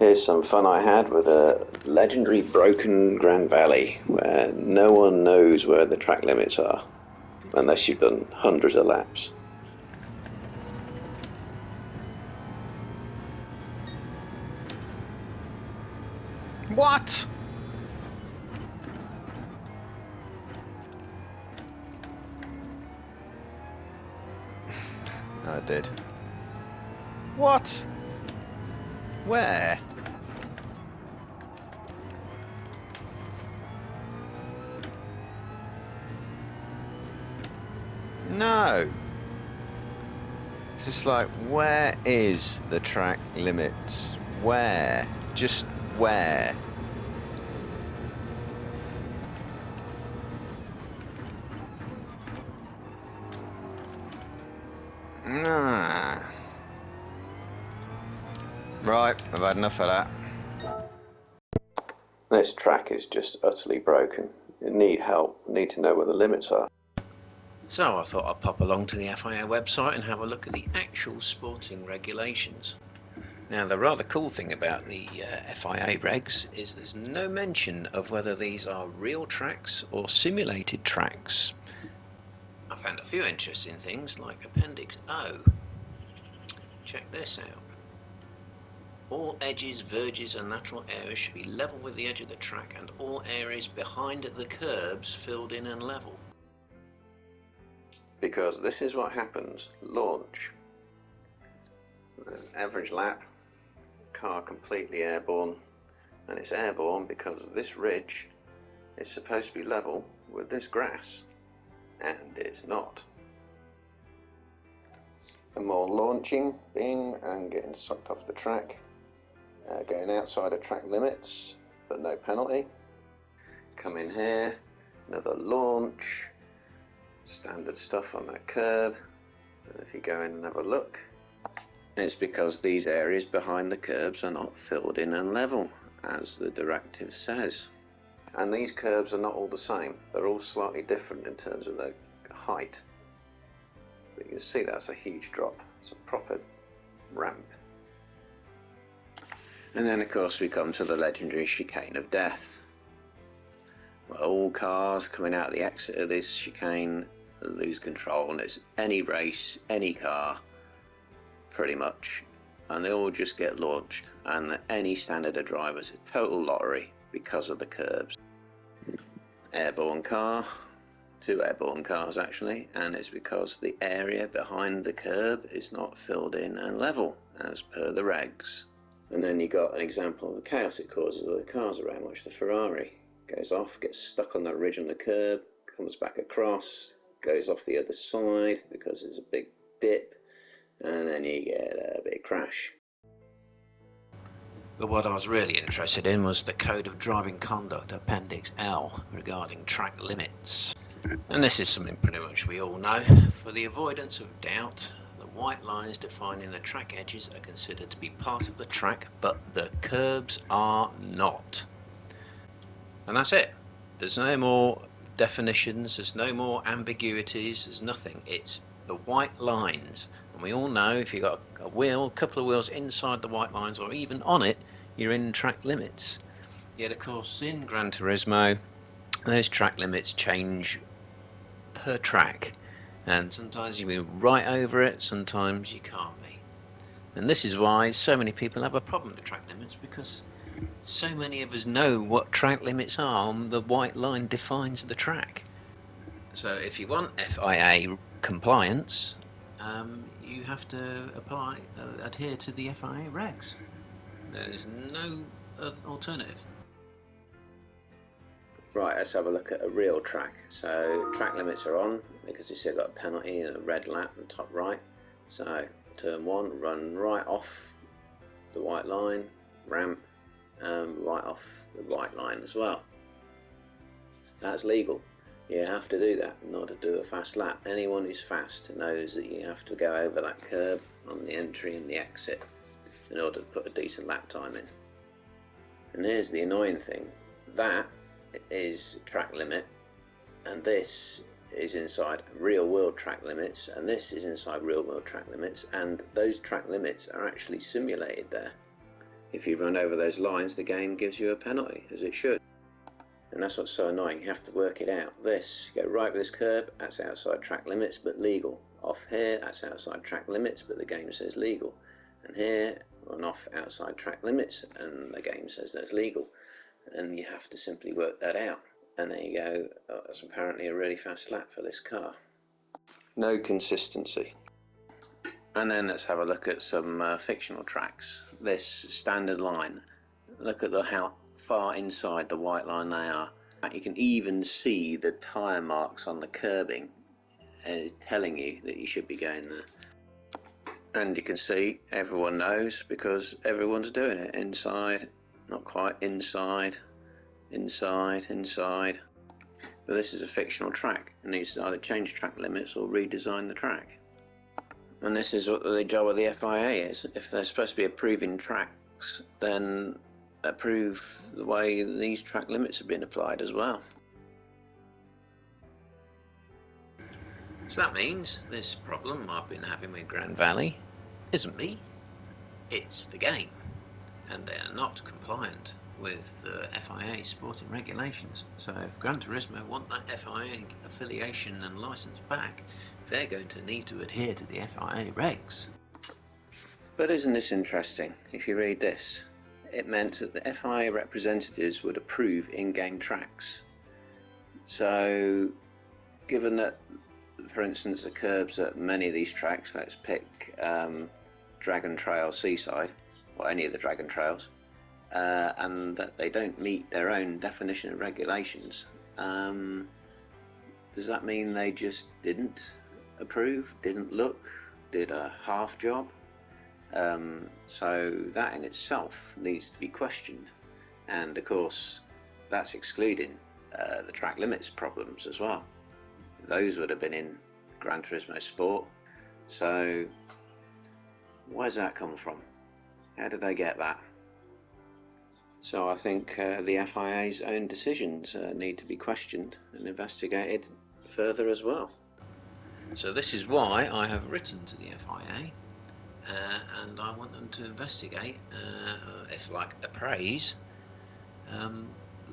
Here's some fun I had with a legendary broken Grand Valley where no one knows where the track limits are unless you've done hundreds of laps. What? I did. What? Where? No. It's just like, where is the track limits? Where? Just where? Nah. Right, I've had enough of that. This track is just utterly broken. You need help, need to know where the limits are. So I thought I'd pop along to the FIA website and have a look at the actual sporting regulations. Now, the rather cool thing about the FIA regs is there's no mention of whether these are real tracks or simulated tracks. I found a few interesting things like Appendix O. Check this out. All edges, verges and lateral areas should be level with the edge of the track and all areas behind the curbs filled in and level. Because this is what happens. Launch. Average lap. Car completely airborne. And it's airborne because this ridge is supposed to be level with this grass. And it's not. And more launching, bing, and getting sucked off the track. Going outside of track limits, but no penalty. Come in here, another launch. Standard stuff on that curb. And if you go in and have a look, it's because these areas behind the curbs are not filled in and level, as the directive says. And these curbs are not all the same. They're all slightly different in terms of their height. But you can see that's a huge drop. It's a proper ramp. And then of course we come to the legendary chicane of death. Well, all cars coming out of the exit of this chicane lose control, and it's any race, any car, pretty much, and they all just get launched, and any standard of drivers, a total lottery because of the curbs. Airborne car, 2 airborne cars actually, and it's because the area behind the curb is not filled in and level as per the regs. And then you got an example of the chaos it causes of the cars around, which the Ferrari goes off, gets stuck on that ridge on the curb, comes back across, goes off the other side because there's a big dip, and then you get a big crash. But what I was really interested in was the Code of Driving Conduct Appendix L regarding track limits. And this is something pretty much we all know. For the avoidance of doubt, the white lines defining the track edges are considered to be part of the track, but the curbs are not. And that's it. There's no more definitions, there's no more ambiguities, there's nothing. It's the white lines. And we all know if you've got a wheel, a couple of wheels inside the white lines or even on it, you're in track limits. Yet of course in Gran Turismo, those track limits change per track. And sometimes you can be right over it, sometimes you can't be. And this is why so many people have a problem with track limits, because so many of us know what track limits are, and the white line defines the track. So if you want FIA compliance, you have to adhere to the FIA regs. There's no alternative. Right, let's have a look at a real track. So track limits are on because you see I've got a penalty and a red lap on top right. So turn 1, run right off the white line, ramp, right off the white line as well. That's legal. You have to do that in order to do a fast lap. Anyone who's fast knows that you have to go over that curb on the entry and the exit in order to put a decent lap time in. And here's the annoying thing. That is track limit, and this is inside real world track limits, and this is inside real world track limits, and those track limits are actually simulated there. If you run over those lines, the game gives you a penalty, as it should. And that's what's so annoying, you have to work it out. This, go right with this curb, that's outside track limits but legal. Off here, that's outside track limits but the game says legal. And here, on off outside track limits and the game says that's legal. And you have to simply work that out. And there you go, oh, that's apparently a really fast lap for this car. No consistency. And then let's have a look at some fictional tracks. This standard line, look at how far inside the white line they are. You can even see the tyre marks on the curbing, is telling you that you should be going there. And you can see everyone knows because everyone's doing it. Inside, not quite, inside, inside, inside. But this is a fictional track. It needs to either change track limits or redesign the track. And this is what the job of the FIA is. If they're supposed to be approving tracks, then approve the way these track limits have been applied as well. So that means this problem I've been having with Grand Valley isn't me, it's the game, and they are not compliant with the FIA sporting regulations. So if Gran Turismo want that FIA affiliation and license back, they're going to need to adhere to the FIA regs. But isn't this interesting? If you read this, it meant that the FIA representatives would approve in-game tracks. So given that, for instance, the curbs at many of these tracks, let's pick Dragon Trail Seaside, or any of the Dragon Trails, and that they don't meet their own definition of regulations, does that mean they just didn't approve, didn't look, did a half job? So that in itself needs to be questioned, and of course that's excluding the track limits problems as well. Those would have been in Gran Turismo Sport. So where's that come from? How did they get that? So I think the FIA's own decisions need to be questioned and investigated further as well. So this is why I have written to the FIA, and I want them to investigate, if like appraise,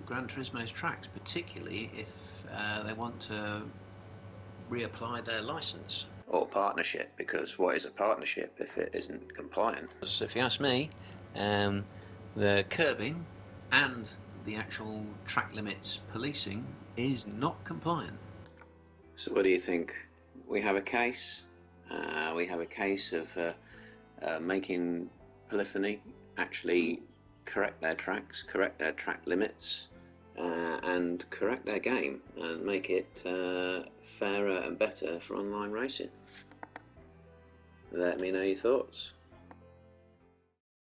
Gran Turismo's tracks, particularly if they want to reapply their license. Or partnership, because what is a partnership if it isn't compliant? So if you ask me, the curbing and the actual track limits policing is not compliant. So what do you think? We have a case. We have a case of making Polyphony actually correct their tracks, correct their track limits, and correct their game and make it fairer and better for online racing. Let me know your thoughts.